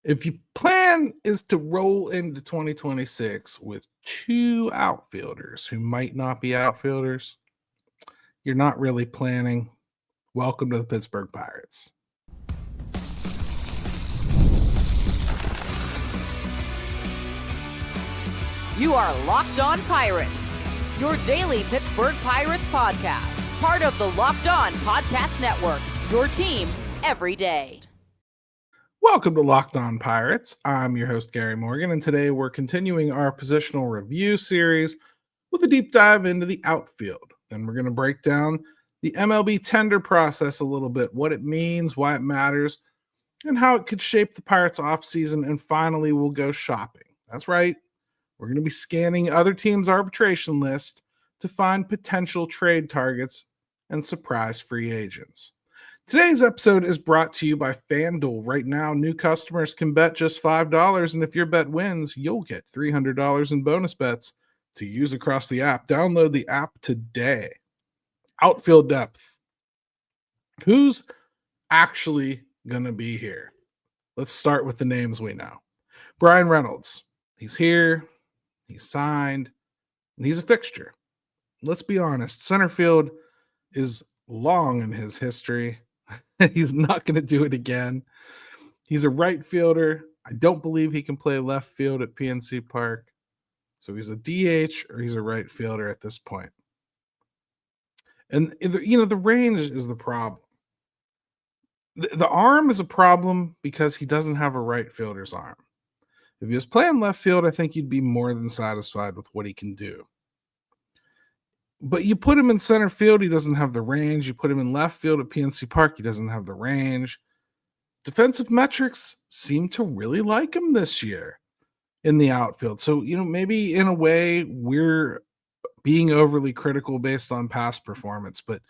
If your plan is to roll into 2026 with two outfielders who might not be outfielders, you're not really planning. Welcome to the Pittsburgh Pirates. You are Locked On Pirates, your daily Pittsburgh Pirates podcast, part of the Locked On Podcast Network, your team every day. Welcome to Locked On Pirates. I'm your host, Gary Morgan, and today we're continuing our positional review series with a deep dive into the outfield. And we're going to break down the MLB tender process a little bit, what it means, why it matters, and how it could shape the Pirates offseason. And finally, we'll go shopping. That's right. We're going to be scanning other teams' arbitration list to find potential trade targets and surprise free agents. Today's episode is brought to you by FanDuel. Right now, new customers can bet just $5, and if your bet wins, you'll get $300 in bonus bets to use across the app. Download the app today. Outfield depth. Who's actually going to be here? Let's start with the names we know. Brian Reynolds. He's here. He's signed, and he's a fixture. Let's be honest. Center field is long in his history. He's not going to do it again. He's a right fielder. I don't believe he can play left field at PNC Park. So he's a DH or he's a right fielder at this point. And, the range is the problem. The arm is a problem because he doesn't have a right fielder's arm. If he was playing left field, I think you'd be more than satisfied with what he can do. But you put him in center field, he doesn't have the range. You put him in left field at PNC Park, he doesn't have the range. Defensive metrics seem to really like him this year in the outfield. So, maybe in a way we're being overly critical based on past performance, but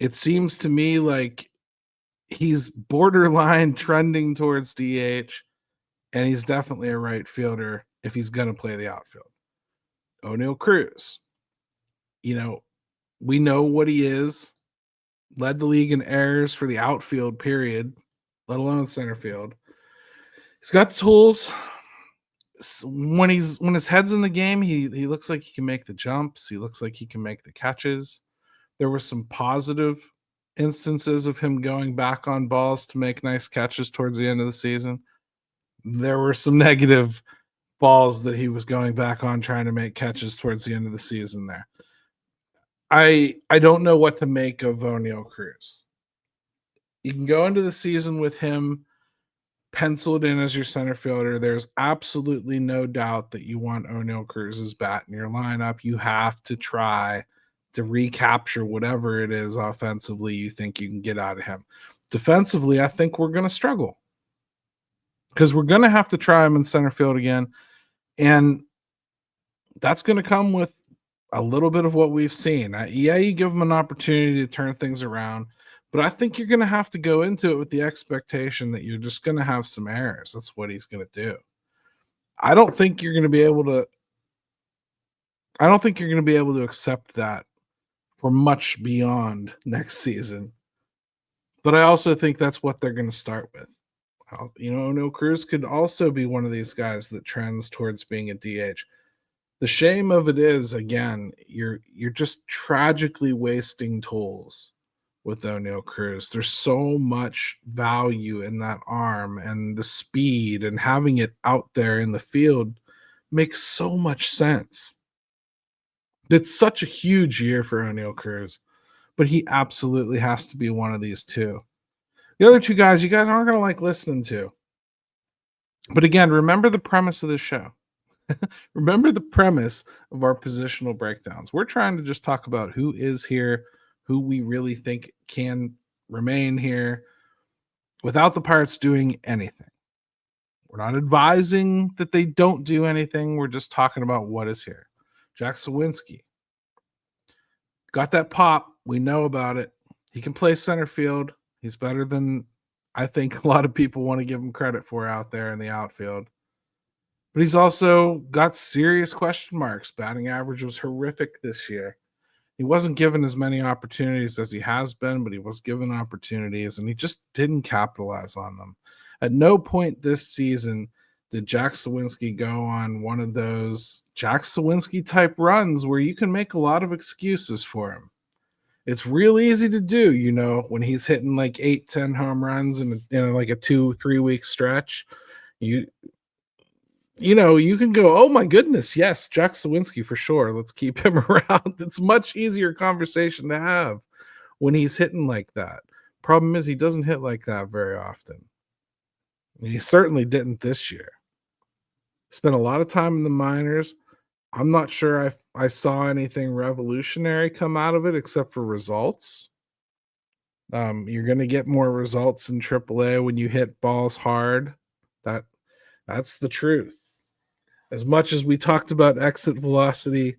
it seems to me like he's borderline trending towards DH, and he's definitely a right fielder if he's going to play the outfield. O'Neal Cruz. We know what he is. Led the league in errors for the outfield, period, let alone center field. He's got the tools. When his head's in the game, he looks like he can make the jumps. He looks like he can make the catches. There were some positive instances of him going back on balls to make nice catches towards the end of the season. There were some negative balls that he was going back on trying to make catches towards the end of the season there. I don't know what to make of O'Neal Cruz. You can go into the season with him penciled in as your center fielder. There's absolutely no doubt that you want O'Neal Cruz's bat in your lineup. You have to try to recapture whatever it is offensively you think you can get out of him. Defensively, I think we're going to struggle because we're going to have to try him in center field again. And that's going to come with a little bit of what we've seen. You give him an opportunity to turn things around, but I think you're going to have to go into it with the expectation that you're just going to have some errors. That's what he's going to do. I don't think you're going to be able to accept that for much beyond next season. But I also think that's what they're going to start with. O'Neal Cruz could also be one of these guys that trends towards being a DH. The shame of it is, again, you're just tragically wasting tools with O'Neal Cruz. There's so much value in that arm, and the speed and having it out there in the field makes so much sense. It's such a huge year for O'Neal Cruz, but he absolutely has to be one of these two. The other two guys you guys aren't going to like listening to. But again, remember the premise of this show. Remember the premise of our positional breakdowns. We're trying to just talk about who is here, who we really think can remain here without the Pirates doing anything. We're not advising that they don't do anything. We're just talking about what is here. Jack Sawinski got that pop. We know about it. He can play center field. He's better than I think a lot of people want to give him credit for out there in the outfield. But he's also got serious question marks. Batting average was horrific this year. He wasn't given as many opportunities as he has been, but he was given opportunities, and he just didn't capitalize on them. At no point this season did Jack Sawinski go on one of those Jack Sawinski type runs where you can make a lot of excuses for him. It's real easy to do, when he's hitting like 8-10 home runs in like a 2-3 week stretch. You can go, oh my goodness, yes, Jack Sawinski for sure. Let's keep him around. It's much easier conversation to have when he's hitting like that. Problem is he doesn't hit like that very often. He certainly didn't this year. Spent a lot of time in the minors. I'm not sure I saw anything revolutionary come out of it except for results. You're going to get more results in AAA when you hit balls hard. That's the truth. As much as we talked about exit velocity,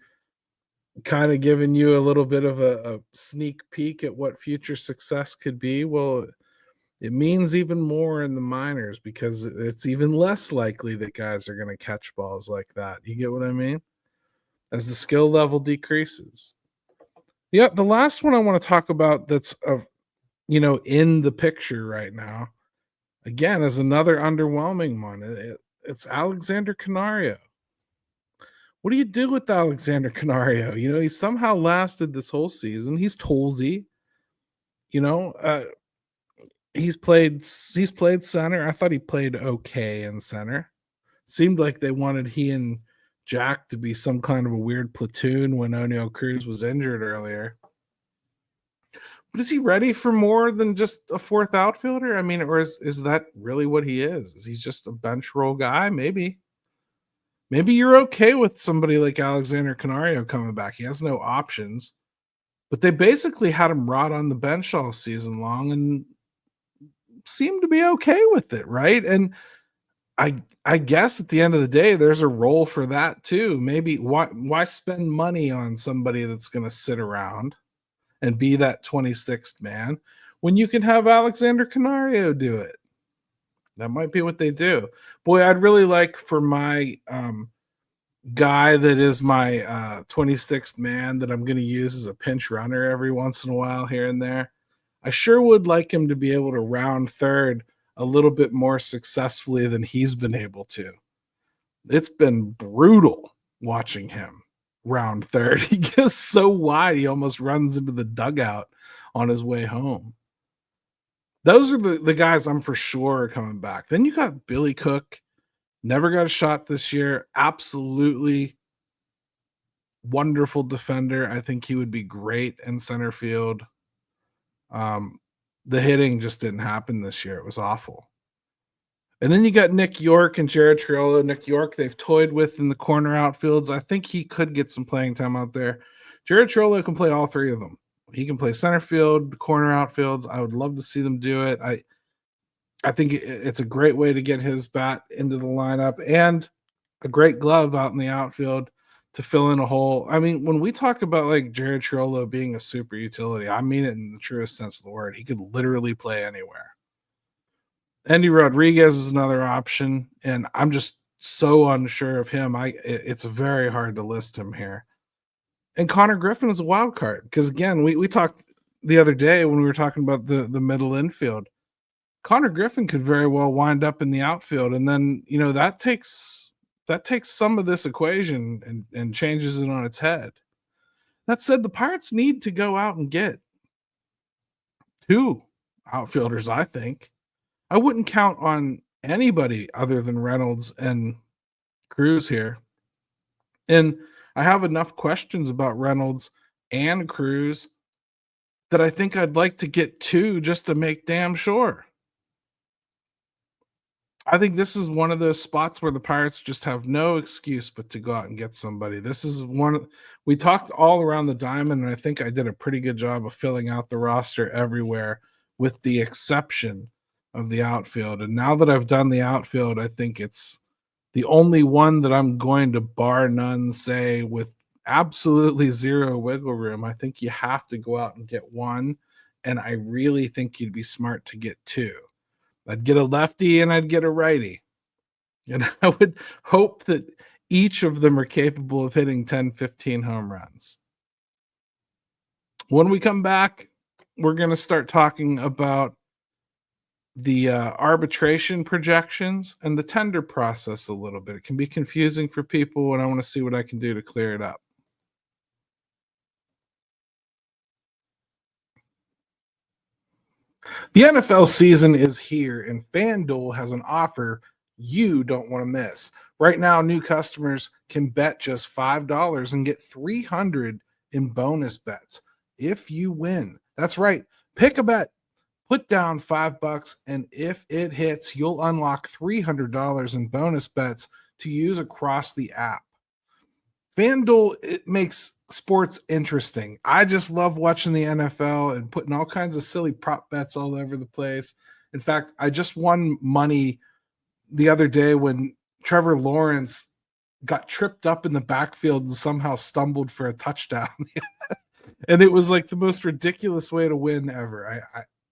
kind of giving you a little bit of a sneak peek at what future success could be, well, it means even more in the minors because it's even less likely that guys are going to catch balls like that. You get what I mean? As the skill level decreases. Yeah, the last one I want to talk about that's in the picture right now, again, is another underwhelming one. It's Alexander Canario. What do you do with Alexander Canario? He somehow lasted this whole season. He's toolsy. He's played center. I thought he played okay in center. Seemed like they wanted he and Jack to be some kind of a weird platoon when Oneil Cruz was injured earlier. But is he ready for more than just a fourth outfielder? I mean, or is that really what he is? Is he just a bench roll guy? Maybe. Maybe you're okay with somebody like Alexander Canario coming back. He has no options. But they basically had him rot on the bench all season long and seemed to be okay with it, right? And I guess at the end of the day, there's a role for that too. Maybe why spend money on somebody that's going to sit around and be that 26th man when you can have Alexander Canario do it? That might be what they do. Boy, I'd really like for my guy that is my 26th man that I'm going to use as a pinch runner every once in a while here and there. I sure would like him to be able to round third a little bit more successfully than he's been able to. It's been brutal watching him round third. He goes so wide, he almost runs into the dugout on his way home. Those are the guys I'm for sure are coming back. Then you got Billy Cook. Never got a shot this year. Absolutely wonderful defender. I think he would be great in center field. The hitting just didn't happen this year. It was awful. And then you got Nick York and Jared Triolo. Nick York, they've toyed with in the corner outfields. I think he could get some playing time out there. Jared Triolo can play all three of them. He can play center field, corner outfields. I would love to see them do it. I think it's a great way to get his bat into the lineup and a great glove out in the outfield to fill in a hole. I mean, when we talk about like Jared Triolo being a super utility, I mean it in the truest sense of the word. He could literally play anywhere. Andy Rodriguez is another option, and I'm just so unsure of him. It's very hard to list him here. And Connor Griffin is a wild card because, again, we talked the other day when we were talking about the middle infield. Connor Griffin could very well wind up in the outfield, and then that takes some of this equation and changes it on its head. That said, the Pirates need to go out and get two outfielders, I think. I wouldn't count on anybody other than Reynolds and Cruz here. And I have enough questions about Reynolds and Cruz that I think I'd like to get two just to make damn sure. I think this is one of those spots where the Pirates just have no excuse but to go out and get somebody. This is we talked all around the diamond, and I think I did a pretty good job of filling out the roster everywhere with the exception of the outfield. And now that I've done the outfield, I think it's the only one that I'm going to bar none say with absolutely zero wiggle room. I think you have to go out and get one, and I really think you'd be smart to get two. I'd get a lefty and I'd get a righty. And I would hope that each of them are capable of hitting 10, 15 home runs. When we come back, we're going to start talking about the arbitration projections and the tender process a little bit. It can be confusing for people, and I want to see what I can do to clear it up. The NFL season is here, and FanDuel has an offer you don't want to miss. Right now, new customers can bet just $5 and get 300 in bonus bets if you win. That's right. Pick a bet, put down $5, and if it hits, you'll unlock $300 in bonus bets to use across the app. FanDuel, it makes sports interesting. I just love watching the NFL and putting all kinds of silly prop bets all over the place. In fact, I just won money the other day when Trevor Lawrence got tripped up in the backfield and somehow stumbled for a touchdown. And it was like the most ridiculous way to win ever.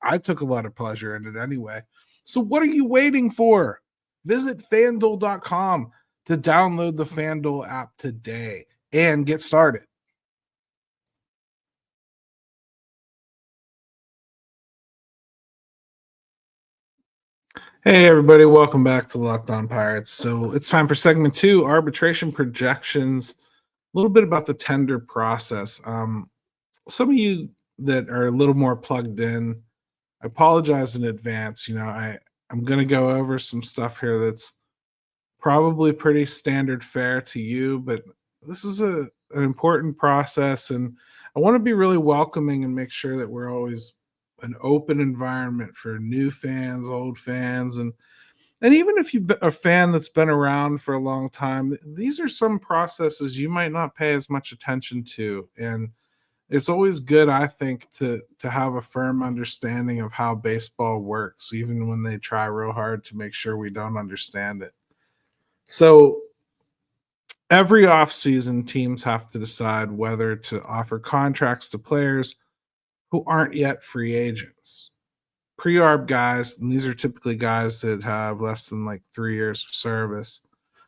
I took a lot of pleasure in it anyway. So what are you waiting for? Visit FanDuel.com to download the FanDuel app today and get started. Hey, everybody. Welcome back to Locked On Pirates. So it's time for segment 2, arbitration projections, a little bit about the tender process. Some of you that are a little more plugged in, I apologize in advance. I'm going to go over some stuff here that's probably pretty standard fare to you, but this is an important process, and I want to be really welcoming and make sure that we're always an open environment for new fans, old fans, and even if you're a fan that's been around for a long time, these are some processes you might not pay as much attention to, and it's always good, I think, to have a firm understanding of how baseball works, even when they try real hard to make sure we don't understand it. So every offseason, teams have to decide whether to offer contracts to players who aren't yet free agents. Pre-arb guys, and these are typically guys that have less than like 3 years of service.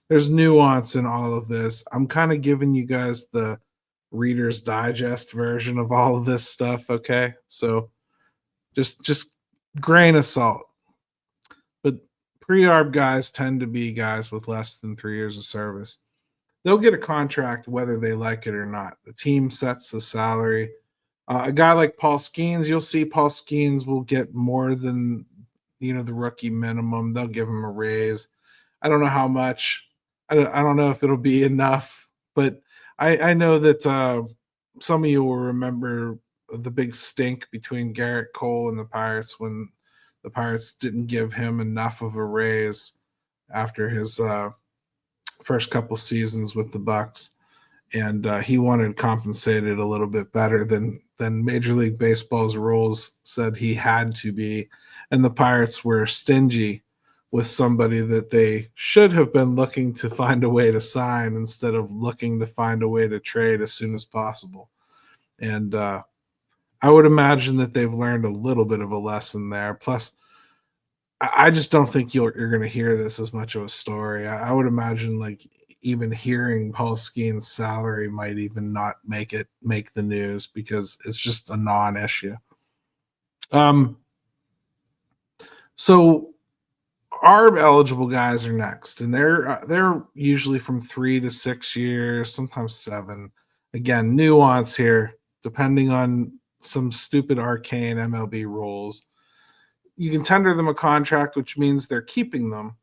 There's nuance in all of this. I'm kind of giving you guys the Reader's Digest version of all of this stuff, okay? So just grain of salt. But pre-arb guys tend to be guys with less than 3 years of service. They'll get a contract whether they like it or not. The team sets the salary. A guy like Paul Skeens, you'll see Paul Skeens will get more than the rookie minimum. They'll give him a raise. I don't know how much. I don't know if it'll be enough, but I know that some of you will remember the big stink between Garrett Cole and the Pirates when the Pirates didn't give him enough of a raise after his first couple seasons with the Bucks, and he wanted compensated a little bit better than Major League Baseball's rules said he had to be, and the Pirates were stingy with somebody that they should have been looking to find a way to sign instead of looking to find a way to trade as soon as possible. And I would imagine that they've learned a little bit of a lesson there. Plus, I just don't think you're going to hear this as much of a story. I would imagine like even hearing Paul Skeen's salary might even not make the news because it's just a non-issue. So ARB eligible guys are next, and they're usually from 3 to 6 years, sometimes 7. Again, nuance here, depending on some stupid arcane MLB rules. You can tender them a contract, which means they're keeping them,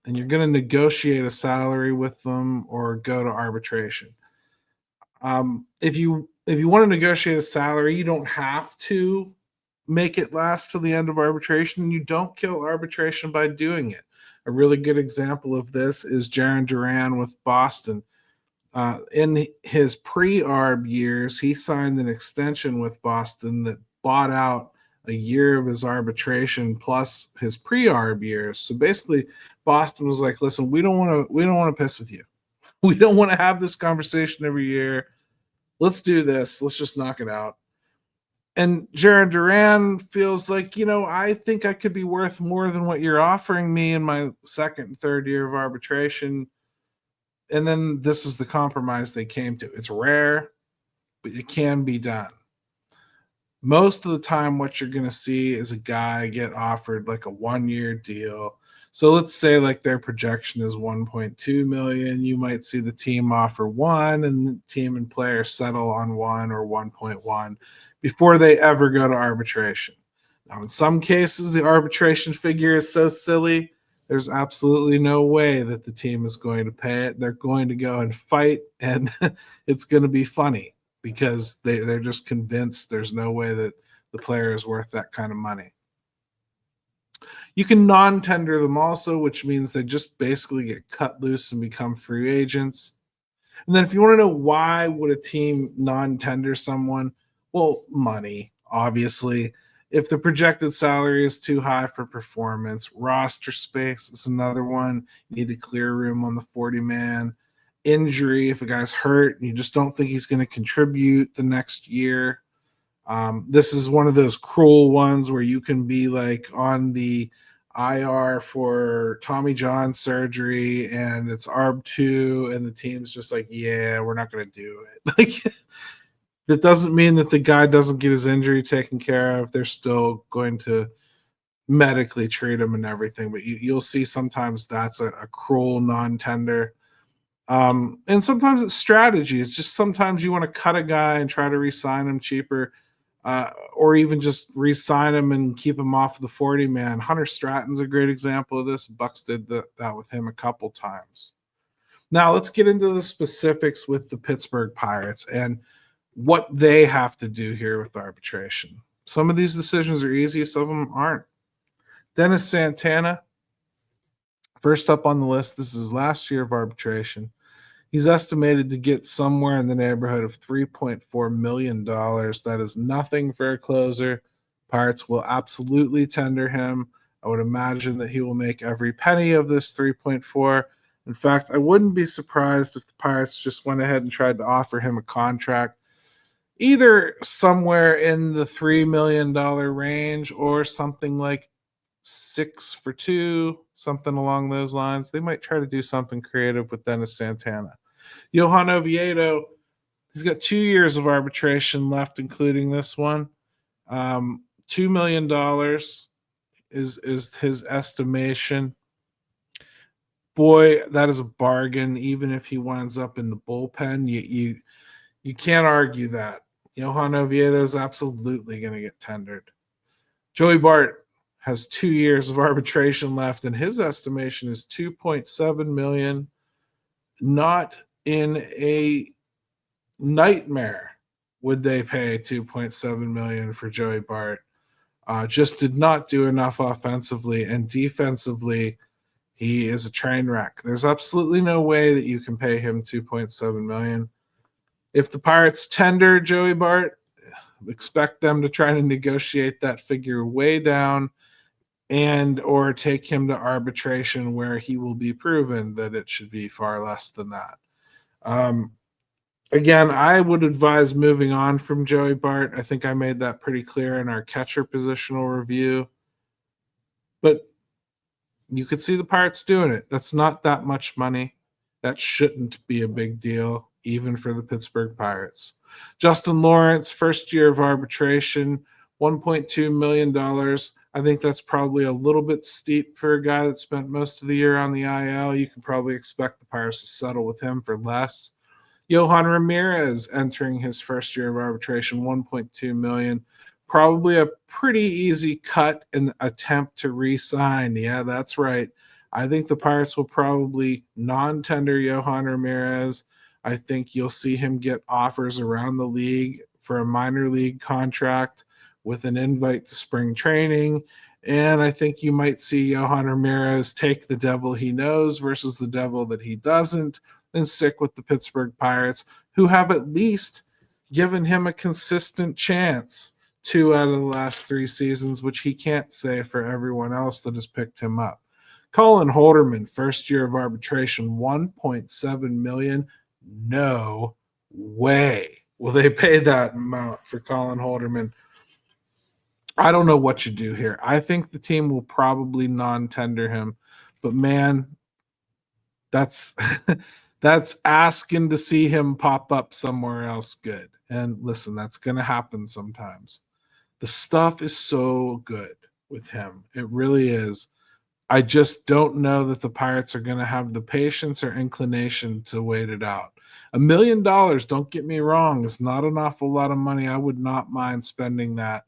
and you're going to negotiate a salary with them or go to arbitration. If you want to negotiate a salary, you don't have to make it last till the end of arbitration. You don't kill arbitration by doing it. A really good example of this is Jarren Duran with Boston. In his pre-arb years, he signed an extension with Boston that bought out a year of his arbitration plus his pre-arb years. So basically, Boston was like, "Listen, we don't want to piss with you. We don't want to have this conversation every year. Let's do this. Let's just knock it out." And Jarren Duran feels like, I think I could be worth more than what you're offering me in my second and third year of arbitration. And then this is the compromise they came to. It's rare, but it can be done. Most of the time, what you're going to see is a guy get offered like a 1-year deal. So let's say like their projection is 1.2 million. You might see the team offer 1 and the team and player settle on 1 or 1.1 before they ever go to arbitration. Now, in some cases, the arbitration figure is so silly, there's absolutely no way that the team is going to pay it. They're going to go and fight, and it's going to be funny because they're just convinced there's no way that the player is worth that kind of money. You can non-tender them also, which means they just basically get cut loose and become free agents. And then if you want to know why would a team non-tender someone, well, money, obviously. If the projected salary is too high for performance, roster space is another one. You need to clear room on the 40-man. Injury, if a guy's hurt and you just don't think he's going to contribute the next year. This is one of those cruel ones where you can be like on the IR for Tommy John surgery and it's ARB2 and the team's just like, yeah, we're not going to do it. Like, that doesn't mean that the guy doesn't get his injury taken care of. They're still going to medically treat him and everything, but you'll see sometimes that's a cruel non-tender. And sometimes it's strategy. It's just sometimes you want to cut a guy and try to re-sign him cheaper, or even just re-sign him and keep him off the 40-man. Hunter Stratton's a great example of this. Bucks did that with him a couple times. Now let's get into the specifics with the Pittsburgh Pirates and what they have to do here with arbitration. Some of these decisions are easy, some of them aren't. Dennis Santana, first up on the list. This is last year of arbitration. He's estimated to get somewhere in the neighborhood of $3.4 million. That is nothing for a closer. Pirates will absolutely tender him. I would imagine that he will make every penny of this 3.4. In fact, I wouldn't be surprised if the Pirates just went ahead and tried to offer him a contract either somewhere in the $3 million range or something like 6 for 2, something along those lines. They might try to do something creative with Dennis Santana. Johan Oviedo, he's got 2 years of arbitration left, including this one. $2 million is his estimation. Boy, that is a bargain. Even if he winds up in the bullpen, you can't argue that. Johan Oviedo is absolutely going to get tendered. Joey Bart has 2 years of arbitration left, and his estimation is $2.7 million. Not in a nightmare would they pay $2.7 million for Joey Bart. Just did not do enough offensively, and defensively, he is a train wreck. There's absolutely no way that you can pay him $2.7 million. If the Pirates tender Joey Bart, expect them to try to negotiate that figure way down and or take him to arbitration where he will be proven that it should be far less than that. Again, I would advise moving on from Joey Bart. I think I made that pretty clear in our catcher positional review. But you could see the Pirates doing it. That's not that much money. That shouldn't be a big deal, even for the Pittsburgh Pirates. Justin Lawrence, first year of arbitration, $1.2 million. I think that's probably a little bit steep for a guy that spent most of the year on the IL. You can probably expect the Pirates to settle with him for less. Johan Ramirez entering his first year of arbitration, $1.2 million. Probably a pretty easy cut and attempt to re-sign. Yeah, that's right. I think the Pirates will probably non-tender Johan Ramirez. I think you'll see him get offers around the league for a minor league contract with an invite to spring training. And I think you might see Johan Ramirez take the devil he knows versus the devil that he doesn't and stick with the Pittsburgh Pirates, who have at least given him a consistent chance 2 out of the last 3 seasons, which he can't say for everyone else that has picked him up. Colin Holderman, first year of arbitration, $1.7 million. No way will they pay that amount for Colin Holderman. I don't know what you do here. I think the team will probably non-tender him, but man, that's that's asking to see him pop up somewhere else good. And listen, that's going to happen sometimes. The stuff is so good with him. It really is. I just don't know that the Pirates are going to have the patience or inclination to wait it out. $1 million, don't get me wrong, is not an awful lot of money. I would not mind spending that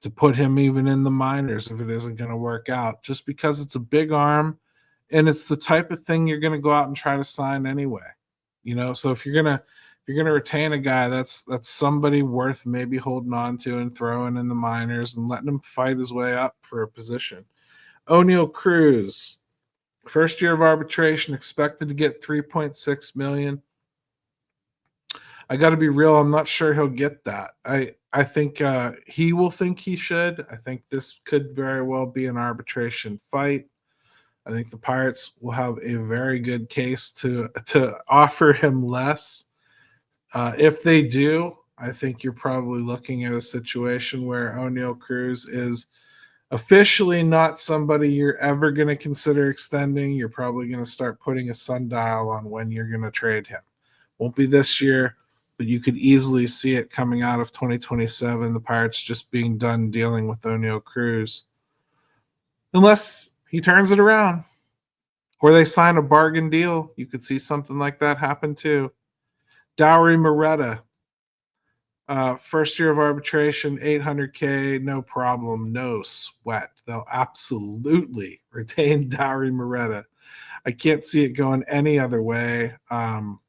to put him even in the minors if it isn't going to work out, just because it's a big arm and it's the type of thing you're going to go out and try to sign anyway. So if you're gonna retain a guy, that's somebody worth maybe holding on to and throwing in the minors and letting him fight his way up for a position. O'Neal Cruz, first year of arbitration, expected to get $3.6 million. I got to be real. I'm not sure he'll get that. I think he will think he should. I think this could very well be an arbitration fight. I think the Pirates will have a very good case to offer him less. If they do, I think you're probably looking at a situation where O'Neal Cruz is officially not somebody you're ever going to consider extending. You're probably going to start putting a sundial on when you're going to trade him. Won't be this year, but you could easily see it coming out of 2027, the Pirates just being done dealing with O'Neal Cruz. Unless he turns it around or they sign a bargain deal, you could see something like that happen too. Dowry Moretta, first year of arbitration, $800K, no problem, no sweat. They'll absolutely retain Dowry Moretta. I can't see it going any other way. And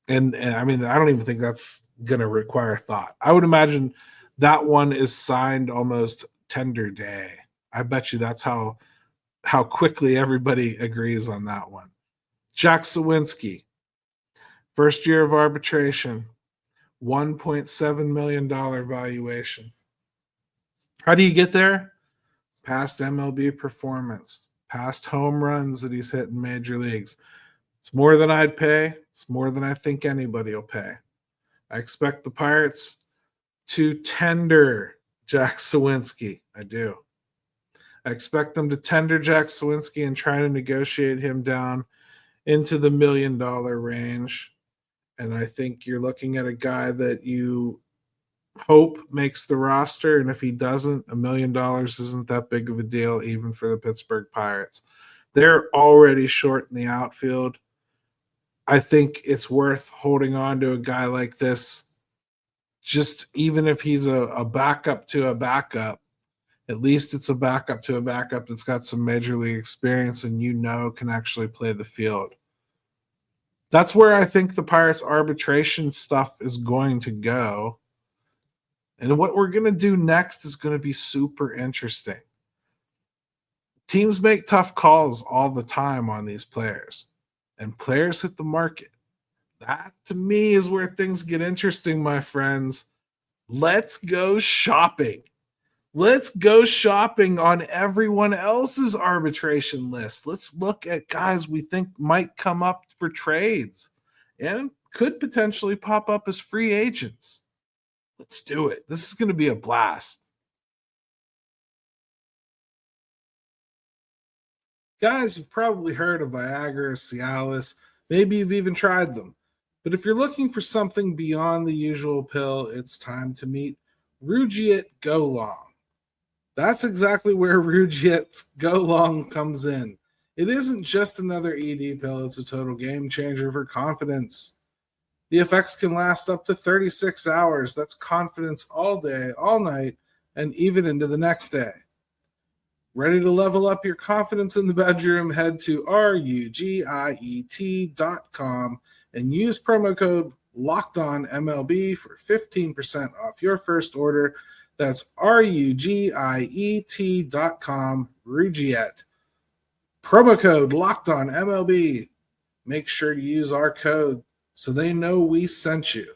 I mean, I don't even think that's going to require thought. I would imagine that one is signed almost tender day. I bet you that's how quickly everybody agrees on that one. Jack Sawinski, first year of arbitration, $1.7 million valuation. How do you get there? Past MLB performance, past home runs that he's hit in major leagues. It's more than I'd pay. It's more than I think anybody will pay. I expect the Pirates to tender Jack Sawinski. I do. I expect them to tender Jack Sawinski and try to negotiate him down into the $1 million range. And I think you're looking at a guy that you hope makes the roster. And if he doesn't, $1 million isn't that big of a deal, even for the Pittsburgh Pirates. They're already short in the outfield. I think it's worth holding on to a guy like this, just even if he's a backup to a backup. At least it's a backup to a backup that's got some major league experience and can actually play the field. That's where I think the Pirates arbitration stuff is going to go. And what we're going to do next is going to be super interesting. Teams make tough calls all the time on these players, and players hit the market. That, to me, is where things get interesting, my friends. Let's go shopping. Let's go shopping on everyone else's arbitration list. Let's look at guys we think might come up for trades and could potentially pop up as free agents. Let's do it. This is going to be a blast. Guys, you've probably heard of Viagra or Cialis. Maybe you've even tried them. But if you're looking for something beyond the usual pill, it's time to meet Rugiet Go Long. That's exactly where Rugiet Go Long comes in. It isn't just another ED pill, it's a total game changer for confidence. The effects can last up to 36 hours. That's confidence all day, all night, and even into the next day. Ready to level up your confidence in the bedroom? Head to rugiet.com and use promo code LOCKEDONMLB for 15% off your first order. That's rugiet.com, Rugiet. Promo code LOCKEDONMLB. Make sure to use our code so they know we sent you.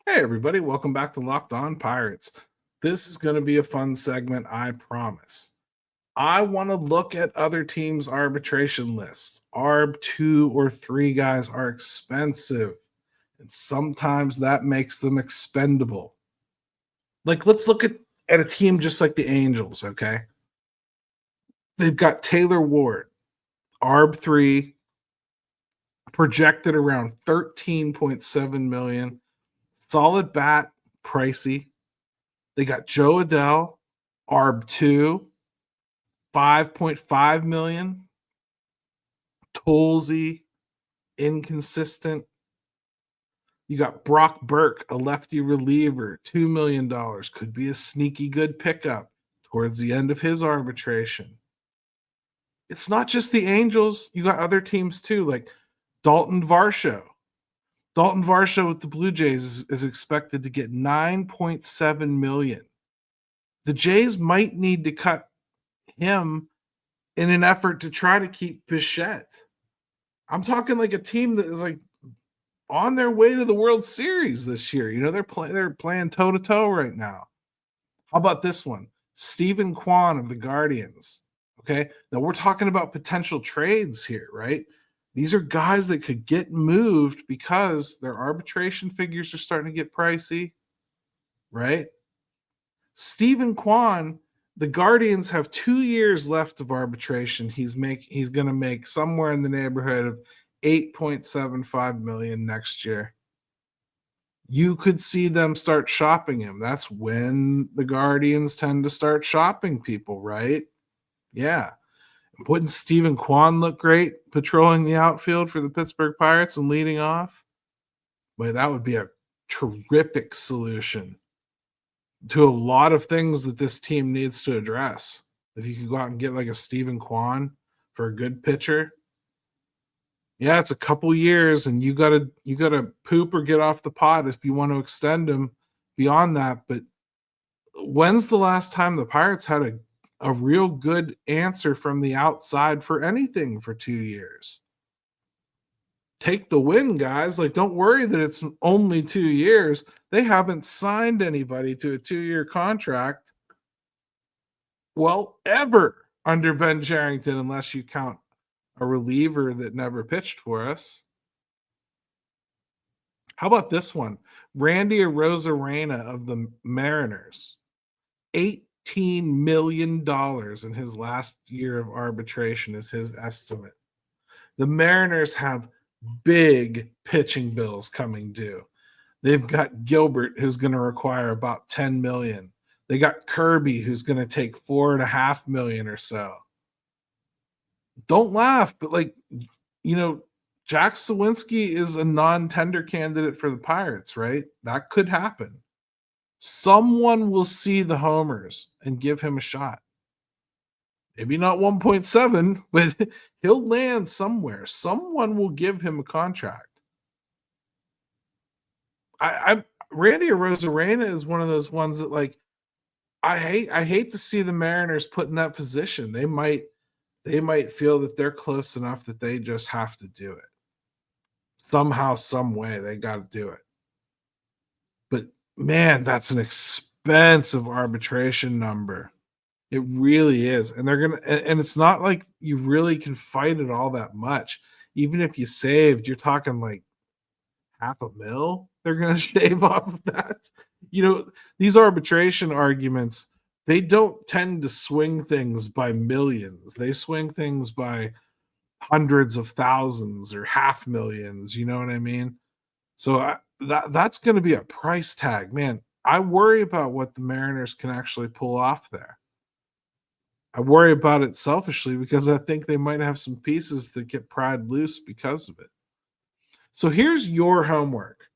Hey, everybody. Welcome back to Locked On Pirates. This is going to be a fun segment, I promise. I want to look at other teams' arbitration lists. Arb 2 or 3 guys are expensive, and sometimes that makes them expendable. Like, let's look at a team just like the Angels, okay? They've got Taylor Ward, Arb 3, projected around 13.7 million. Solid bat, pricey. They got Joe Adele, Arb 2, 5.5 million. Tolsey, inconsistent. You got Brock Burke, a lefty reliever, $2 million. Could be a sneaky good pickup towards the end of his arbitration. It's not just the Angels. You got other teams too, like Dalton Varsho. Dalton Varsho with the Blue Jays is expected to get 9.7 million. The Jays might need to cut him in an effort to try to keep Bichette. I'm talking like a team that is like on their way to the World Series this year. You know, they're playing toe to toe right now. How about this one? Stephen Kwan of the Guardians. Okay. Now we're talking about potential trades here, right? These are guys that could get moved because their arbitration figures are starting to get pricey, right? Stephen Kwan, the Guardians have 2 years left of arbitration. He's going to make somewhere in the neighborhood of 8.75 million next year. You could see them start shopping him. That's when the Guardians tend to start shopping people, right? Yeah. Wouldn't Stephen Kwan look great patrolling the outfield for the Pittsburgh Pirates and leading off? Boy, that would be a terrific solution to a lot of things that this team needs to address. If you could go out and get like a Stephen Kwan for a good pitcher. Yeah, it's a couple years and you gotta poop or get off the pot if you want to extend him beyond that. But when's the last time the Pirates had a real good answer from the outside for anything for 2 years? Take the win, guys. Like, don't worry that it's only 2 years. They haven't signed anybody to a 2-year contract, well, ever under Ben Cherington, unless you count a reliever that never pitched for us. How about this one? Randy Arozarena of the Mariners. $18 million in his last year of arbitration is his estimate. The Mariners have big pitching bills coming due. They've got Gilbert, who's going to require about 10 million. They got Kirby, who's going to take 4.5 million or so. Don't laugh, but Jack Sawinski is a non-tender candidate for the Pirates, right? That could happen. Someone will see the homers and give him a shot. Maybe not 1.7, but he'll land somewhere. Someone will give him a contract. Randy Arozarena is one of those ones that I hate to see the Mariners put in that position. They might feel that they're close enough that they just have to do it. Somehow, some way, they got to do it. But man, that's an expensive arbitration number. It really is. And and it's not like you really can fight it all that much. Even if you saved, you're talking like $500,000 they're going to shave off of that. These arbitration arguments, they don't tend to swing things by millions. They swing things by hundreds of thousands or half millions. You know what I mean? So that's going to be a price tag, man. I worry about what the Mariners can actually pull off there. I worry about it selfishly because I think they might have some pieces that get pried loose because of it. So here's your homework.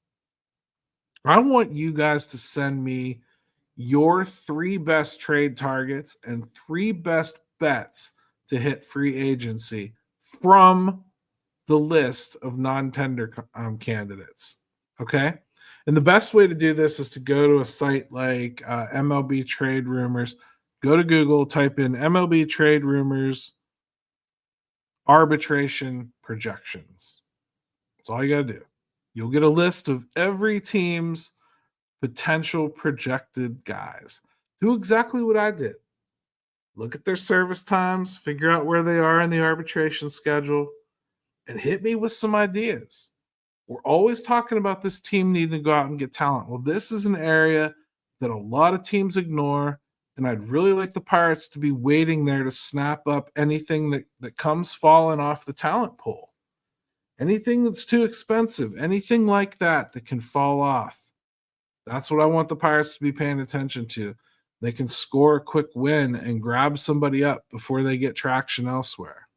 I want you guys to send me your 3 best trade targets and 3 best bets to hit free agency from the list of non-tender candidates. Okay. And the best way to do this is to go to a site like MLB Trade Rumors. Go to Google, type in MLB Trade Rumors arbitration projections. That's all you got to do. You'll get a list of every team's potential projected guys. Do exactly what I did. Look at their service times, figure out where they are in the arbitration schedule, and hit me with some ideas. We're always talking about this team needing to go out and get talent. Well, this is an area that a lot of teams ignore, and I'd really like the Pirates to be waiting there to snap up anything that comes falling off the talent pool. Anything that's too expensive, anything like that that can fall off. That's what I want the Pirates to be paying attention to. They can score a quick win and grab somebody up before they get traction elsewhere.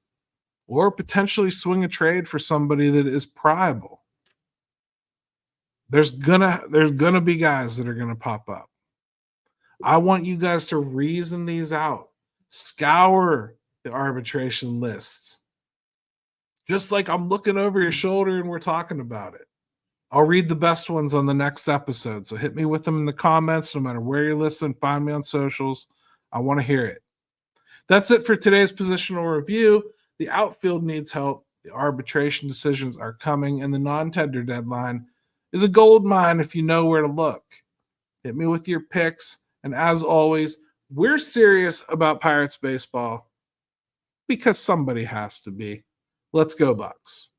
Or potentially swing a trade for somebody that is priable. There's gonna be guys that are gonna pop up. I want you guys to reason these out. Scour the arbitration lists. Just like I'm looking over your shoulder and we're talking about it. I'll read the best ones on the next episode. So hit me with them in the comments, no matter where you're listening. Find me on socials. I want to hear it. That's it for today's positional review. The outfield needs help. The arbitration decisions are coming, and the non-tender deadline is a gold mine if you know where to look. Hit me with your picks. And as always, we're serious about Pirates baseball because somebody has to be. Let's go, Bucks.